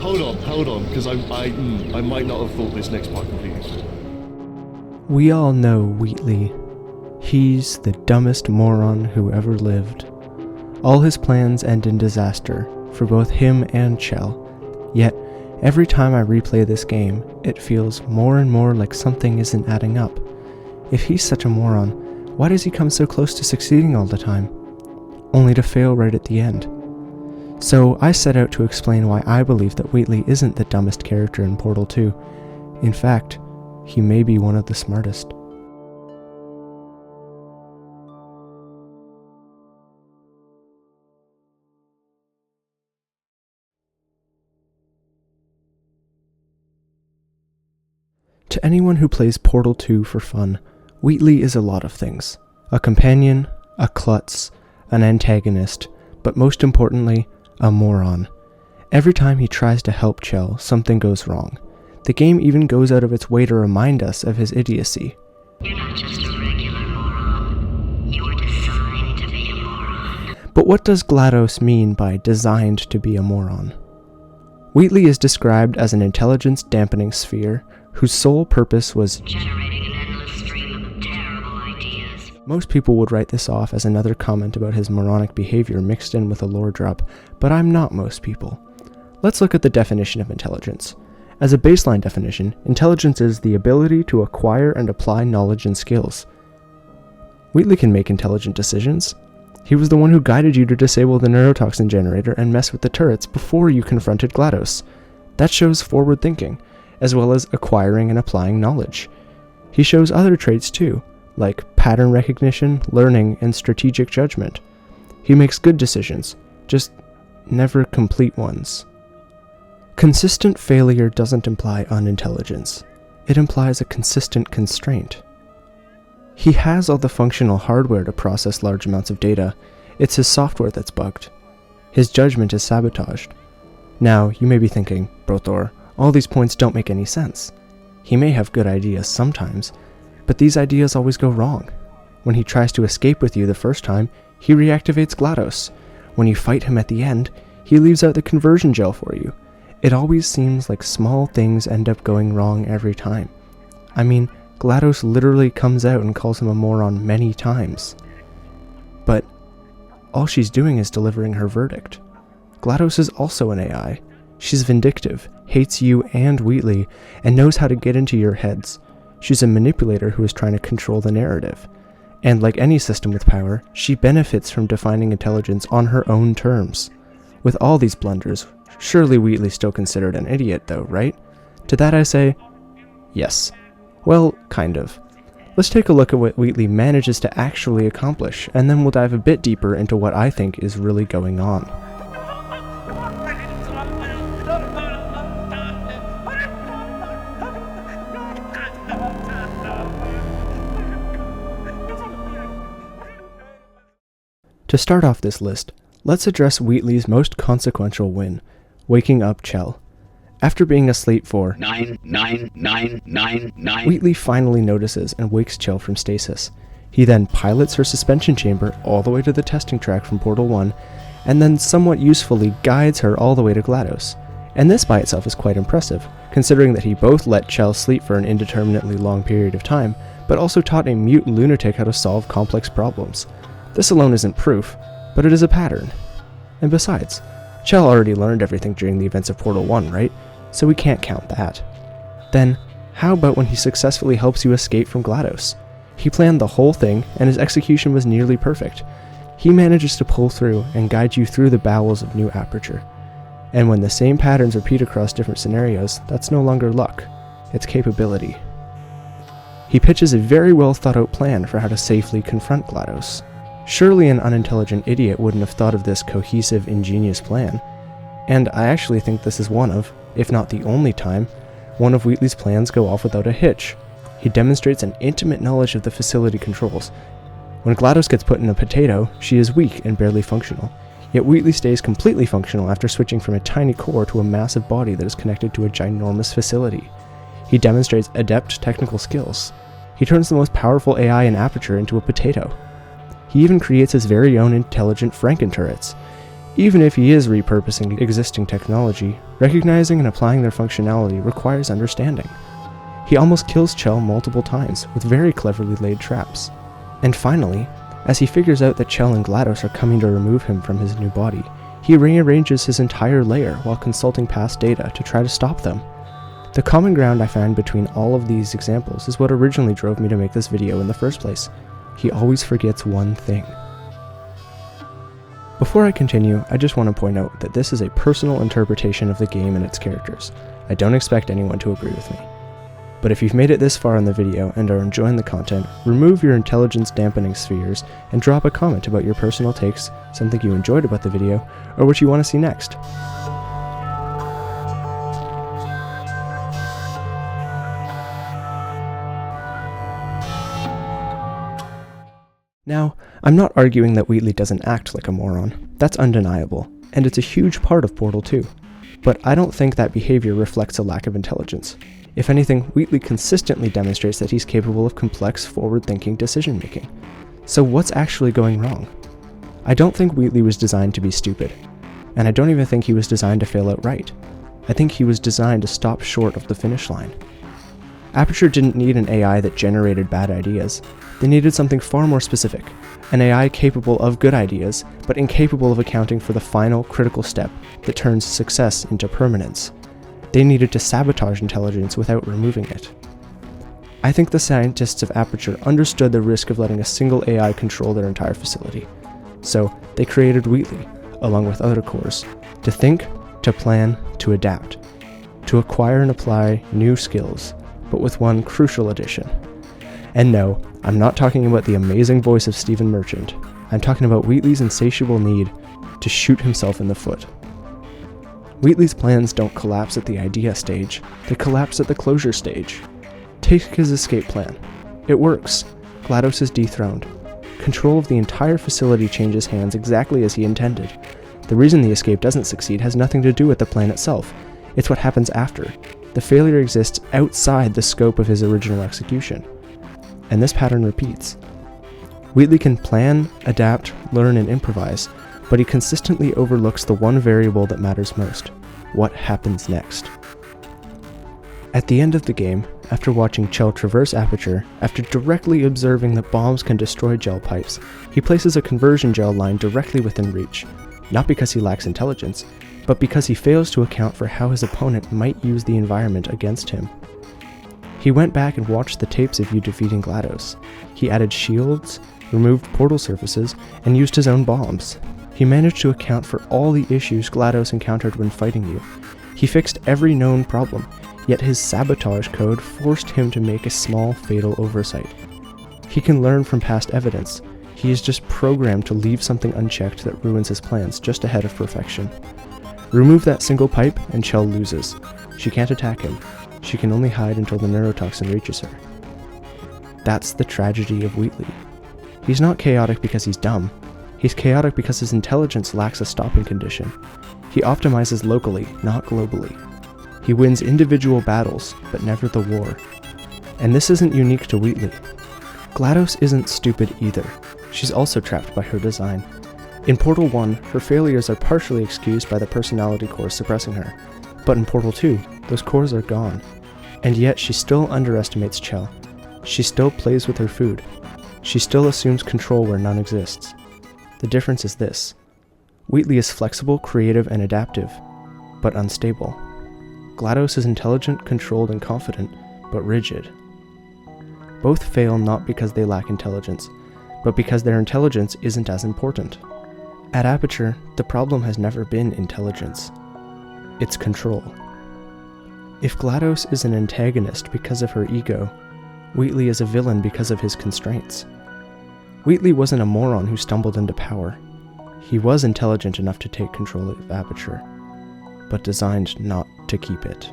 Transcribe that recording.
Hold on, because I might not have thought this next part completely through. We all know Wheatley. He's the dumbest moron who ever lived. All his plans end in disaster for both him and Chell. Yet, every time I replay this game, it feels more and more like something isn't adding up. If he's such a moron, why does he come so close to succeeding all the time, only to fail right at the end? So I set out to explain why I believe that Wheatley isn't the dumbest character in Portal 2. In fact, he may be one of the smartest. To anyone who plays Portal 2 for fun, Wheatley is a lot of things. A companion, a klutz, an antagonist, but most importantly, a moron. Every time he tries to help Chell, something goes wrong. The game even goes out of its way to remind us of his idiocy. You're not just a regular moron. You were designed to be a moron. But what does GLaDOS mean by designed to be a moron? Wheatley is described as an intelligence-dampening sphere whose sole purpose was generating an endless stream of terrible ideas. Most people would write this off as another comment about his moronic behavior mixed in with a lore drop, but I'm not most people. Let's look at the definition of intelligence. As a baseline definition, intelligence is the ability to acquire and apply knowledge and skills. Wheatley can make intelligent decisions. He was the one who guided you to disable the neurotoxin generator and mess with the turrets before you confronted GLaDOS. That shows forward thinking, as well as acquiring and applying knowledge. He shows other traits too, like pattern recognition, learning, and strategic judgment. He makes good decisions, just never complete ones. Consistent failure doesn't imply unintelligence. It implies a consistent constraint. He has all the functional hardware to process large amounts of data. It's his software that's bugged. His judgment is sabotaged. Now, you may be thinking, Brothor, all these points don't make any sense. He may have good ideas sometimes, but these ideas always go wrong. When he tries to escape with you the first time, he reactivates GLaDOS. When you fight him at the end, he leaves out the conversion gel for you. It always seems like small things end up going wrong every time. I mean, GLaDOS literally comes out and calls him a moron many times. But all she's doing is delivering her verdict. GLaDOS is also an AI. She's vindictive, hates you and Wheatley, and knows how to get into your heads. She's a manipulator who is trying to control the narrative. And like any system with power, she benefits from defining intelligence on her own terms. With all these blunders, surely Wheatley's still considered an idiot though, right? To that I say, yes. Well, kind of. Let's take a look at what Wheatley manages to actually accomplish, and then we'll dive a bit deeper into what I think is really going on. To start off this list, let's address Wheatley's most consequential win, waking up Chell. After being asleep for 9, Wheatley finally notices and wakes Chell from stasis. He then pilots her suspension chamber all the way to the testing track from Portal 1, and then somewhat usefully guides her all the way to GLaDOS. And this by itself is quite impressive, considering that he both let Chell sleep for an indeterminately long period of time, but also taught a mute lunatic how to solve complex problems. This alone isn't proof, but it is a pattern. And besides, Chell already learned everything during the events of Portal 1, right? So we can't count that. Then, how about when he successfully helps you escape from GLaDOS? He planned the whole thing, and his execution was nearly perfect. He manages to pull through and guide you through the bowels of New Aperture. And when the same patterns repeat across different scenarios, that's no longer luck, it's capability. He pitches a very well thought out plan for how to safely confront GLaDOS. Surely an unintelligent idiot wouldn't have thought of this cohesive, ingenious plan. And I actually think this is one of, if not the only time, one of Wheatley's plans go off without a hitch. He demonstrates an intimate knowledge of the facility controls. When GLaDOS gets put in a potato, she is weak and barely functional. Yet Wheatley stays completely functional after switching from a tiny core to a massive body that is connected to a ginormous facility. He demonstrates adept technical skills. He turns the most powerful AI in Aperture into a potato. He even creates his very own intelligent Franken turrets. Even if he is repurposing existing technology, recognizing and applying their functionality requires understanding. He almost kills Chell multiple times with very cleverly laid traps. And finally, as he figures out that Chell and GLaDOS are coming to remove him from his new body, he rearranges his entire lair while consulting past data to try to stop them. The common ground I find between all of these examples is what originally drove me to make this video in the first place. He always forgets one thing. Before I continue, I just want to point out that this is a personal interpretation of the game and its characters. I don't expect anyone to agree with me. But if you've made it this far in the video and are enjoying the content, remove your intelligence dampening spheres and drop a comment about your personal takes, something you enjoyed about the video, or what you want to see next. Now, I'm not arguing that Wheatley doesn't act like a moron. That's undeniable, and it's a huge part of Portal 2. But I don't think that behavior reflects a lack of intelligence. If anything, Wheatley consistently demonstrates that he's capable of complex, forward-thinking decision-making. So what's actually going wrong? I don't think Wheatley was designed to be stupid, and I don't even think he was designed to fail outright. I think he was designed to stop short of the finish line. Aperture didn't need an AI that generated bad ideas. They needed something far more specific, an AI capable of good ideas, but incapable of accounting for the final, critical step that turns success into permanence. They needed to sabotage intelligence without removing it. I think the scientists of Aperture understood the risk of letting a single AI control their entire facility. So they created Wheatley, along with other cores, to think, to plan, to adapt, to acquire and apply new skills, but with one crucial addition. And no, I'm not talking about the amazing voice of Stephen Merchant. I'm talking about Wheatley's insatiable need to shoot himself in the foot. Wheatley's plans don't collapse at the idea stage, they collapse at the closure stage. Take his escape plan. It works. GLaDOS is dethroned. Control of the entire facility changes hands exactly as he intended. The reason the escape doesn't succeed has nothing to do with the plan itself. It's what happens after. The failure exists outside the scope of his original execution. And this pattern repeats. Wheatley can plan, adapt, learn, and improvise, but he consistently overlooks the one variable that matters most: what happens next. At the end of the game, after watching Chell traverse Aperture, after directly observing that bombs can destroy gel pipes, he places a conversion gel line directly within reach, not because he lacks intelligence, but because he fails to account for how his opponent might use the environment against him. He went back and watched the tapes of you defeating GLaDOS. He added shields, removed portal surfaces, and used his own bombs. He managed to account for all the issues GLaDOS encountered when fighting you. He fixed every known problem, yet his sabotage code forced him to make a small, fatal oversight. He can learn from past evidence. He is just programmed to leave something unchecked that ruins his plans just ahead of perfection. Remove that single pipe and Chell loses. She can't attack him. She can only hide until the neurotoxin reaches her. That's the tragedy of Wheatley. He's not chaotic because he's dumb. He's chaotic because his intelligence lacks a stopping condition. He optimizes locally, not globally. He wins individual battles, but never the war. And this isn't unique to Wheatley. GLaDOS isn't stupid either. She's also trapped by her design. In Portal 1, her failures are partially excused by the personality cores suppressing her. But in Portal 2, those cores are gone. And yet she still underestimates Chell. She still plays with her food. She still assumes control where none exists. The difference is this: Wheatley is flexible, creative, and adaptive, but unstable. GLaDOS is intelligent, controlled, and confident, but rigid. Both fail not because they lack intelligence, but because their intelligence isn't as important. At Aperture, the problem has never been intelligence. It's control. If GLaDOS is an antagonist because of her ego, Wheatley is a villain because of his constraints. Wheatley wasn't a moron who stumbled into power. He was intelligent enough to take control of Aperture, but designed not to keep it.